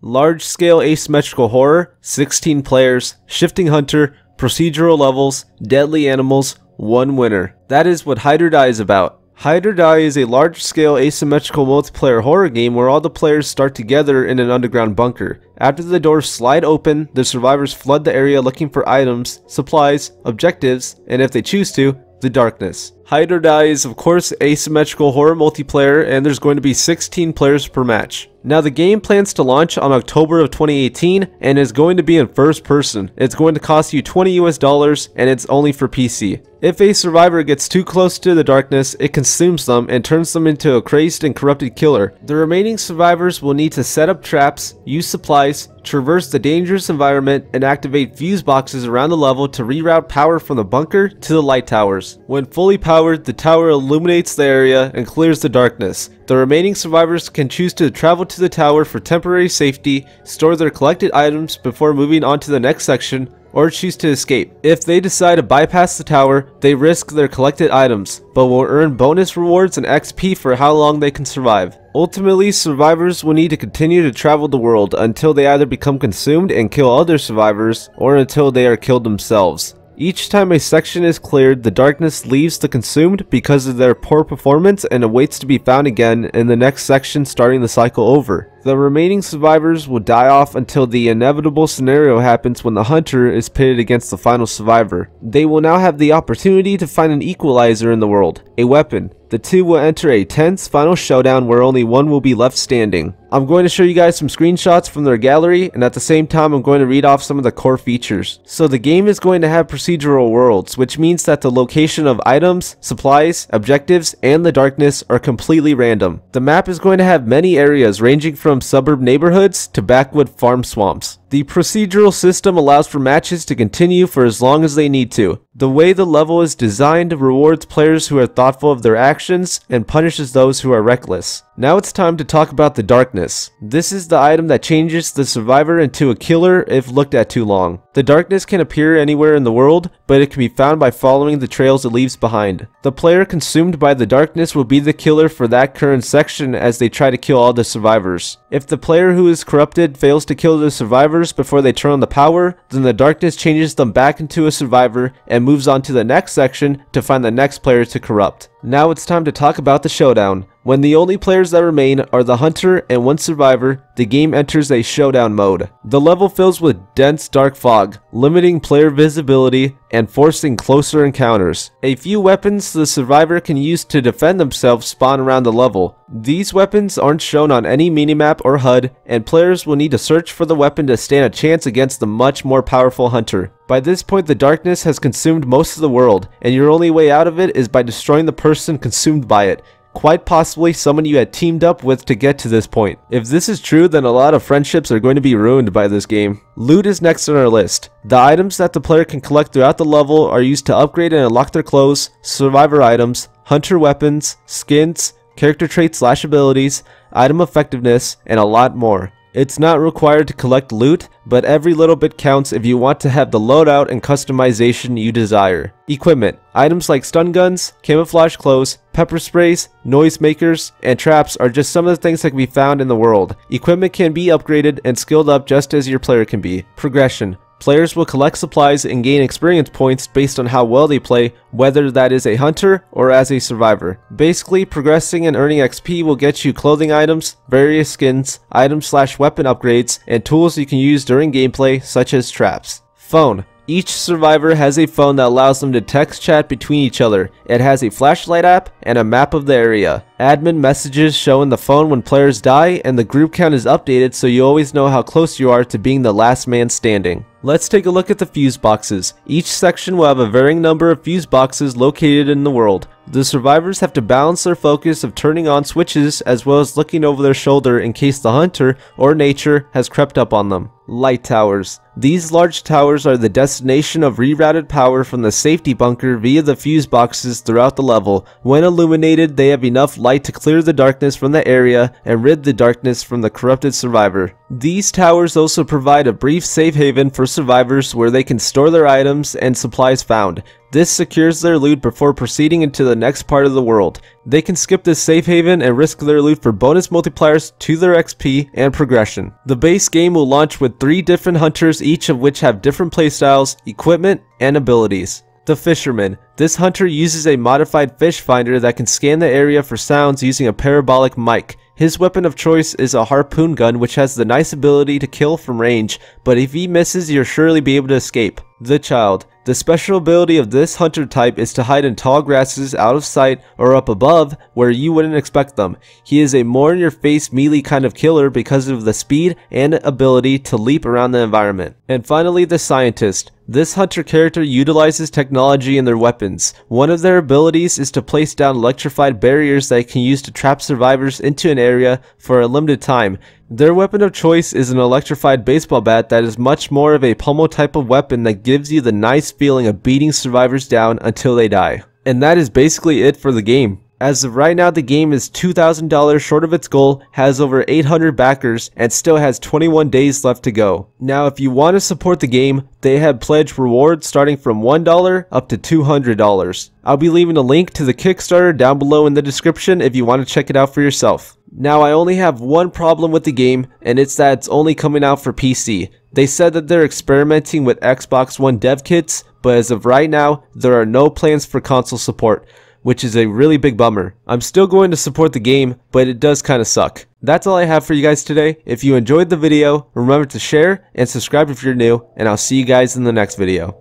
large-scale asymmetrical horror, 16 players, shifting hunter, procedural levels, deadly animals, 1 winner. That is what Hide or Die is about. Hide or Die is a large-scale asymmetrical multiplayer horror game where all the players start together in an underground bunker. After the doors slide open, the survivors flood the area looking for items, supplies, objectives, and if they choose to, the darkness. Hide or Die is of course asymmetrical horror multiplayer, and there's going to be 16 players per match. Now the game plans to launch on October of 2018 and is going to be in first person. It's going to cost you $20 US and it's only for PC. If a survivor gets too close to the darkness, it consumes them and turns them into a crazed and corrupted killer. The remaining survivors will need to set up traps, use supplies, traverse the dangerous environment, and activate fuse boxes around the level to reroute power from the bunker to the light towers. When fully powered, the tower illuminates the area and clears the darkness. The remaining survivors can choose to travel to the tower for temporary safety, store their collected items before moving on to the next section, or choose to escape. If they decide to bypass the tower, they risk their collected items, but will earn bonus rewards and XP for how long they can survive. Ultimately, survivors will need to continue to travel the world until they either become consumed and kill other survivors, or until they are killed themselves. Each time a section is cleared, the darkness leaves the consumed because of their poor performance and awaits to be found again in the next section, starting the cycle over. The remaining survivors will die off until the inevitable scenario happens when the hunter is pitted against the final survivor. They will now have the opportunity to find an equalizer in the world, a weapon. The two will enter a tense final showdown where only one will be left standing. I'm going to show you guys some screenshots from their gallery, and at the same time I'm going to read off some of the core features. So the game is going to have procedural worlds, which means that the location of items, supplies, objectives, and the darkness are completely random. The map is going to have many areas ranging from suburb neighborhoods to backwood farm swamps. The procedural system allows for matches to continue for as long as they need to. The way the level is designed rewards players who are thoughtful of their actions and punishes those who are reckless. Now it's time to talk about the darkness. This is the item that changes the survivor into a killer if looked at too long. The darkness can appear anywhere in the world, but it can be found by following the trails it leaves behind. The player consumed by the darkness will be the killer for that current section as they try to kill all the survivors. If the player who is corrupted fails to kill the survivors before they turn on the power, then the darkness changes them back into a survivor and moves on to the next section to find the next player to corrupt. Now it's time to talk about the showdown. When the only players that remain are the hunter and one survivor, the game enters a showdown mode. The level fills with dense dark fog, limiting player visibility and forcing closer encounters. A few weapons the survivor can use to defend themselves spawn around the level. These weapons aren't shown on any minimap or HUD, and players will need to search for the weapon to stand a chance against the much more powerful hunter. By this point, the darkness has consumed most of the world, and your only way out of it is by destroying the person consumed by it. Quite possibly someone you had teamed up with to get to this point. If this is true, then a lot of friendships are going to be ruined by this game. Loot is next on our list. The items that the player can collect throughout the level are used to upgrade and unlock their clothes, survivor items, hunter weapons, skins, character traits / abilities, item effectiveness, and a lot more. It's not required to collect loot, but every little bit counts if you want to have the loadout and customization you desire. Equipment. Items like stun guns, camouflage clothes, pepper sprays, noisemakers, and traps are just some of the things that can be found in the world. Equipment can be upgraded and skilled up just as your player can be. Progression. Players will collect supplies and gain experience points based on how well they play, whether that is a hunter or as a survivor. Basically, progressing and earning XP will get you clothing items, various skins, items / weapon upgrades, and tools you can use during gameplay, such as traps. Phone. Each survivor has a phone that allows them to text chat between each other. It has a flashlight app and a map of the area. Admin messages show in the phone when players die, and the group count is updated so you always know how close you are to being the last man standing. Let's take a look at the fuse boxes. Each section will have a varying number of fuse boxes located in the world. The survivors have to balance their focus of turning on switches as well as looking over their shoulder in case the hunter or nature has crept up on them. Light towers. These large towers are the destination of rerouted power from the safety bunker via the fuse boxes throughout the level. When illuminated, they have enough light to clear the darkness from the area and rid the darkness from the corrupted survivor. These towers also provide a brief safe haven for survivors where they can store their items and supplies found. This secures their loot before proceeding into the next part of the world. They can skip this safe haven and risk their loot for bonus multipliers to their XP and progression. The base game will launch with 3 different hunters, each of which have different playstyles, equipment, and abilities. The Fisherman. This hunter uses a modified fish finder that can scan the area for sounds using a parabolic mic. His weapon of choice is a harpoon gun, which has the nice ability to kill from range, but if he misses, you'll surely be able to escape. The Child. The special ability of this hunter type is to hide in tall grasses out of sight or up above where you wouldn't expect them. He is a more in your face melee kind of killer because of the speed and ability to leap around the environment. And finally, the Scientist. This hunter character utilizes technology in their weapons. One of their abilities is to place down electrified barriers that they can use to trap survivors into an area for a limited time. Their weapon of choice is an electrified baseball bat that is much more of a pummel type of weapon that gives you the nice feeling of beating survivors down until they die. And that is basically it for the game. As of right now, the game is $2,000 short of its goal, has over 800 backers, and still has 21 days left to go. Now, if you want to support the game, they have pledged rewards starting from $1 up to $200. I'll be leaving a link to the Kickstarter down below in the description if you want to check it out for yourself. Now, I only have one problem with the game, and it's that it's only coming out for PC. They said that they're experimenting with Xbox One dev kits, but as of right now, there are no plans for console support, which is a really big bummer. I'm still going to support the game, but it does kind of suck. That's all I have for you guys today. If you enjoyed the video, remember to share and subscribe if you're new, and I'll see you guys in the next video.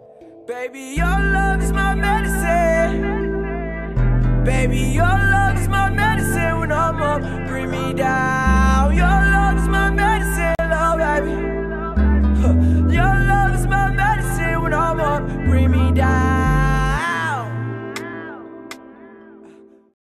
Baby, your love is my medicine. Baby, your love is my medicine. When I'm up, bring me down.